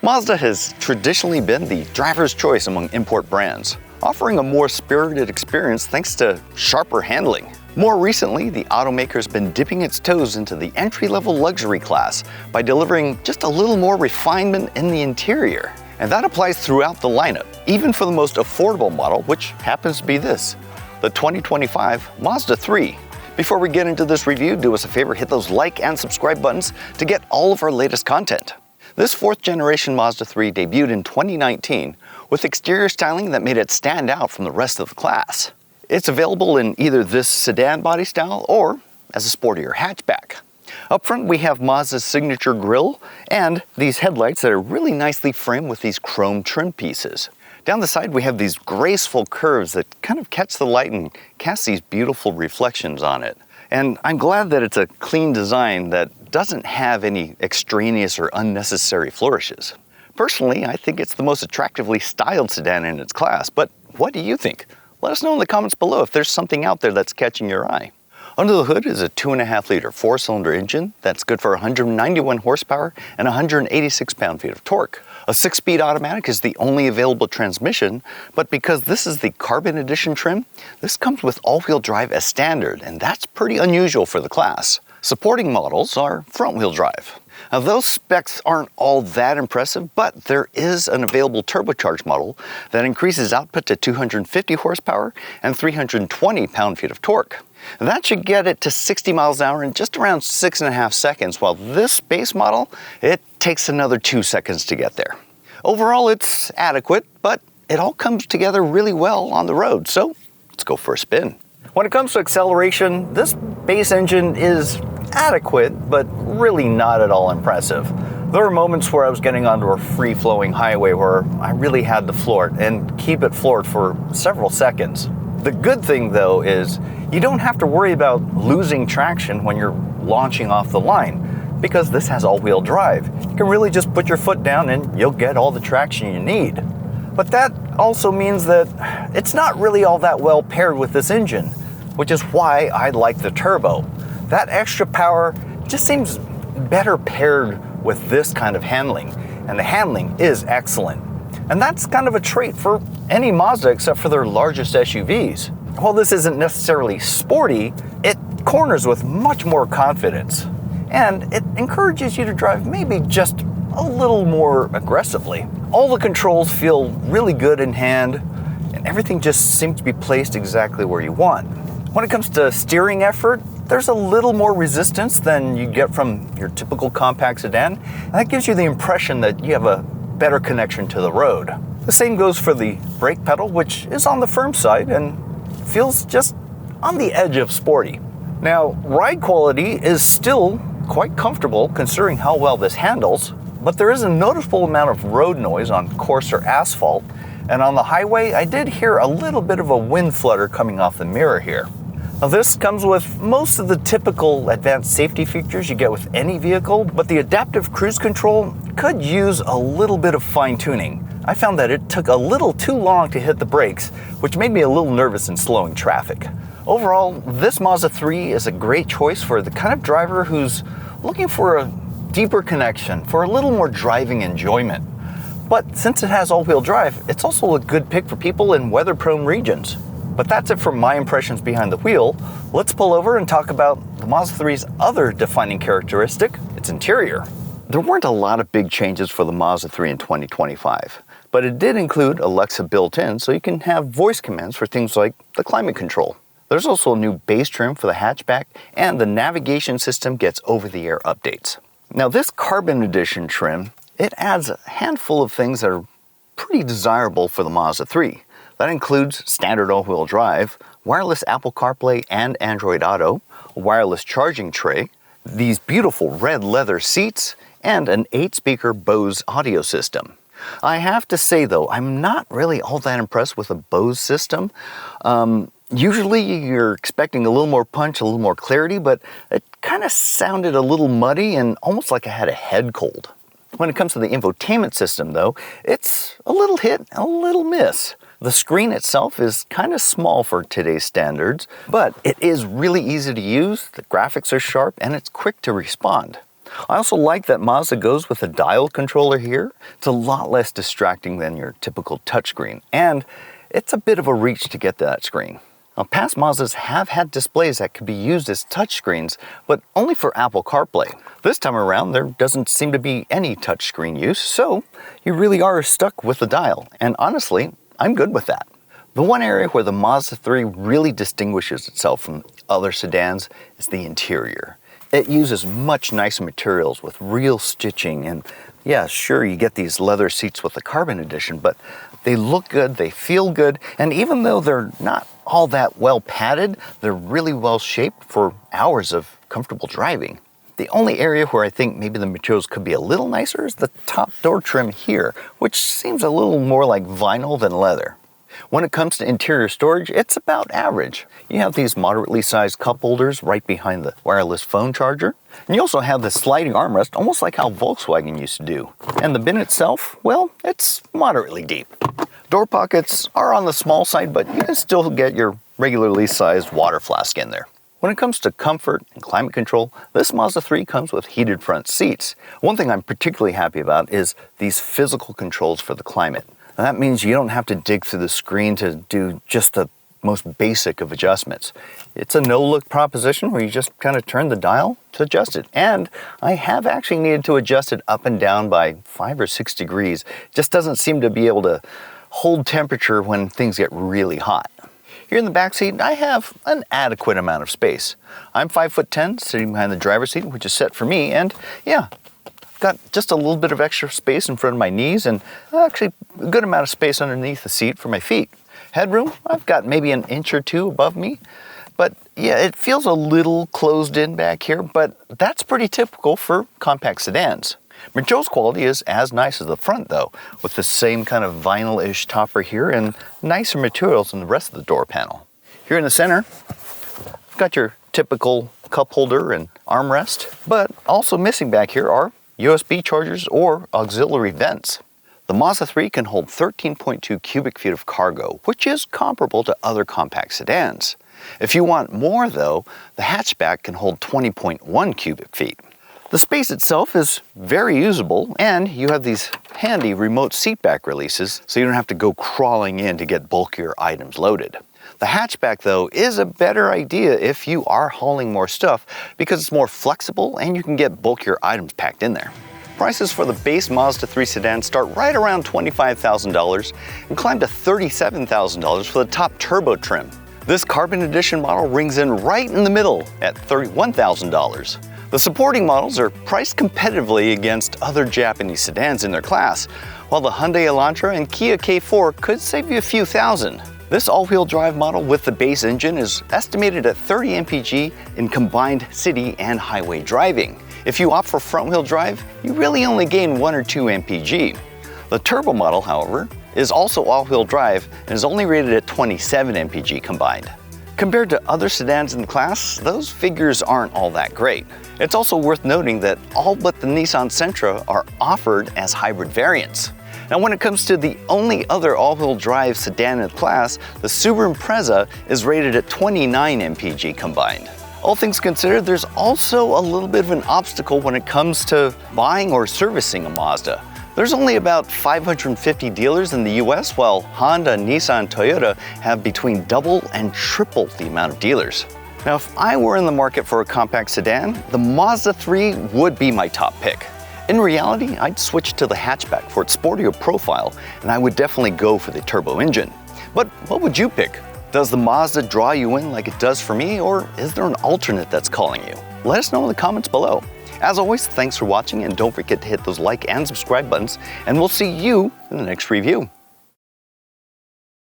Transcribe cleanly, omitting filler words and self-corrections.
Mazda has traditionally been the driver's choice among import brands, offering a more spirited experience thanks to sharper handling. More recently, the automaker's been dipping its toes into the entry-level luxury class by delivering just a little more refinement in the interior. And that applies throughout the lineup, even for the most affordable model, which happens to be this, the 2025 Mazda 3. Before we get into this review, do us a favor, hit those like and subscribe buttons to get all of our latest content. This fourth generation Mazda 3 debuted in 2019 with exterior styling that made it stand out from the rest of the class. It's available in either this sedan body style or as a sportier hatchback. Up front we have Mazda's signature grille and these headlights that are really nicely framed with these chrome trim pieces. Down the side we have these graceful curves that kind of catch the light and cast these beautiful reflections on it. And I'm glad that it's a clean design that doesn't have any extraneous or unnecessary flourishes. Personally, I think it's the most attractively styled sedan in its class, but what do you think? Let us know in the comments below if there's something out there that's catching your eye. Under the hood is a 2.5-liter 4-cylinder engine that's good for 191 horsepower and 186 pound-feet of torque. A 6-speed automatic is the only available transmission, but because this is the Carbon Edition trim, this comes with all-wheel drive as standard, and that's pretty unusual for the class. Supporting models are front-wheel drive. Now those specs aren't all that impressive, but there is an available turbocharged model that increases output to 250 horsepower and 320 pound-feet of torque. And that should get it to 60 miles an hour in just around 6.5 seconds, while this base model, it takes another 2 seconds to get there. Overall, it's adequate, but it all comes together really well on the road, so let's go for a spin. When it comes to acceleration, this base engine is adequate, but really not at all impressive. There were moments where I was getting onto a free-flowing highway where I really had to floor it and keep it floored for several seconds. The good thing though is you don't have to worry about losing traction when you're launching off the line because this has all-wheel drive. You can really just put your foot down and you'll get all the traction you need. But that also means that it's not really all that well paired with this engine, which is why I like the turbo. That extra power just seems better paired with this kind of handling, and the handling is excellent. And that's kind of a trait for any Mazda except for their largest SUVs. While this isn't necessarily sporty, it corners with much more confidence, and it encourages you to drive maybe just a little more aggressively. All the controls feel really good in hand, and everything just seems to be placed exactly where you want. When it comes to steering effort, there's a little more resistance than you get from your typical compact sedan, and that gives you the impression that you have a better connection to the road. The same goes for the brake pedal, which is on the firm side and feels just on the edge of sporty. Now, ride quality is still quite comfortable considering how well this handles, but there is a noticeable amount of road noise on coarser asphalt, and on the highway I did hear a little bit of a wind flutter coming off the mirror here. Now this comes with most of the typical advanced safety features you get with any vehicle, but the adaptive cruise control could use a little bit of fine-tuning. I found that it took a little too long to hit the brakes, which made me a little nervous in slowing traffic. Overall, this Mazda 3 is a great choice for the kind of driver who's looking for a deeper connection, for a little more driving enjoyment. But since it has all-wheel drive, it's also a good pick for people in weather-prone regions. But that's it for my impressions behind the wheel. Let's pull over and talk about the Mazda 3's other defining characteristic, its interior. There weren't a lot of big changes for the Mazda 3 in 2025, but it did include Alexa built in, so you can have voice commands for things like the climate control. There's also a new base trim for the hatchback, and the navigation system gets over-the-air updates. Now this Carbon Edition trim, it adds a handful of things that are pretty desirable for the Mazda 3. That includes standard all-wheel drive, wireless Apple CarPlay and Android Auto, a wireless charging tray, these beautiful red leather seats, and an 8-speaker Bose audio system. I have to say though, I'm not really all that impressed with the Bose system. Usually you're expecting a little more punch, a little more clarity, but it kind of sounded a little muddy and almost like I had a head cold. When it comes to the infotainment system though, it's a little hit, a little miss. The screen itself is kind of small for today's standards, but it is really easy to use, the graphics are sharp, and it's quick to respond. I also like that Mazda goes with a dial controller here. It's a lot less distracting than your typical touchscreen, and it's a bit of a reach to get to that screen. Now, past Mazdas have had displays that could be used as touchscreens, but only for Apple CarPlay. This time around, there doesn't seem to be any touchscreen use, so you really are stuck with the dial, and honestly, I'm good with that. The one area where the Mazda 3 really distinguishes itself from other sedans is the interior. It uses much nicer materials with real stitching, and yeah, sure, you get these leather seats with the carbon edition, but they look good, they feel good, and even though they're not all that well padded, they're really well shaped for hours of comfortable driving. The only area where I think maybe the materials could be a little nicer is the top door trim here, which seems a little more like vinyl than leather. When it comes to interior storage, it's about average. You have these moderately sized cup holders right behind the wireless phone charger. And you also have the sliding armrest, almost like how Volkswagen used to do. And the bin itself, well, it's moderately deep. Door pockets are on the small side, but you can still get your regularly sized water flask in there. When it comes to comfort and climate control, this Mazda 3 comes with heated front seats. One thing I'm particularly happy about is these physical controls for the climate. And that means you don't have to dig through the screen to do just the most basic of adjustments. It's a no-look proposition where you just kind of turn the dial to adjust it. And I have actually needed to adjust it up and down by 5 or 6 degrees. It just doesn't seem to be able to hold temperature when things get really hot. Here in the back seat, I have an adequate amount of space. I'm 5'10", sitting behind the driver's seat, which is set for me, and yeah, got just a little bit of extra space in front of my knees and actually a good amount of space underneath the seat for my feet. Headroom, I've got maybe an inch or two above me, but yeah, it feels a little closed in back here, but that's pretty typical for compact sedans. Materials quality is as nice as the front though, with the same kind of vinyl-ish topper here and nicer materials than the rest of the door panel. Here in the center, you've got your typical cup holder and armrest, but also missing back here are USB chargers or auxiliary vents. The Mazda 3 can hold 13.2 cubic feet of cargo, which is comparable to other compact sedans. If you want more though, the hatchback can hold 20.1 cubic feet. The space itself is very usable, and you have these handy remote seat back releases so you don't have to go crawling in to get bulkier items loaded. The hatchback though is a better idea if you are hauling more stuff because it's more flexible and you can get bulkier items packed in there. Prices for the base Mazda 3 sedan start right around $25,000 and climb to $37,000 for the top turbo trim. This carbon edition model rings in right in the middle at $31,000. The supporting models are priced competitively against other Japanese sedans in their class, while the Hyundai Elantra and Kia K4 could save you a few thousand. This all-wheel drive model with the base engine is estimated at 30 mpg in combined city and highway driving. If you opt for front-wheel drive, you really only gain 1 or 2 mpg. The turbo model, however, is also all-wheel drive and is only rated at 27 mpg combined. Compared to other sedans in the class, those figures aren't all that great. It's also worth noting that all but the Nissan Sentra are offered as hybrid variants. Now when it comes to the only other all-wheel drive sedan in the class, the Subaru Impreza is rated at 29 mpg combined. All things considered, there's also a little bit of an obstacle when it comes to buying or servicing a Mazda. There's only about 550 dealers in the US, while Honda, Nissan, Toyota have between double and triple the amount of dealers. Now, if I were in the market for a compact sedan, the Mazda 3 would be my top pick. In reality, I'd switch to the hatchback for its sportier profile, and I would definitely go for the turbo engine. But what would you pick? Does the Mazda draw you in like it does for me, or is there an alternate that's calling you? Let us know in the comments below. As always, thanks for watching, and don't forget to hit those like and subscribe buttons, and we'll see you in the next review.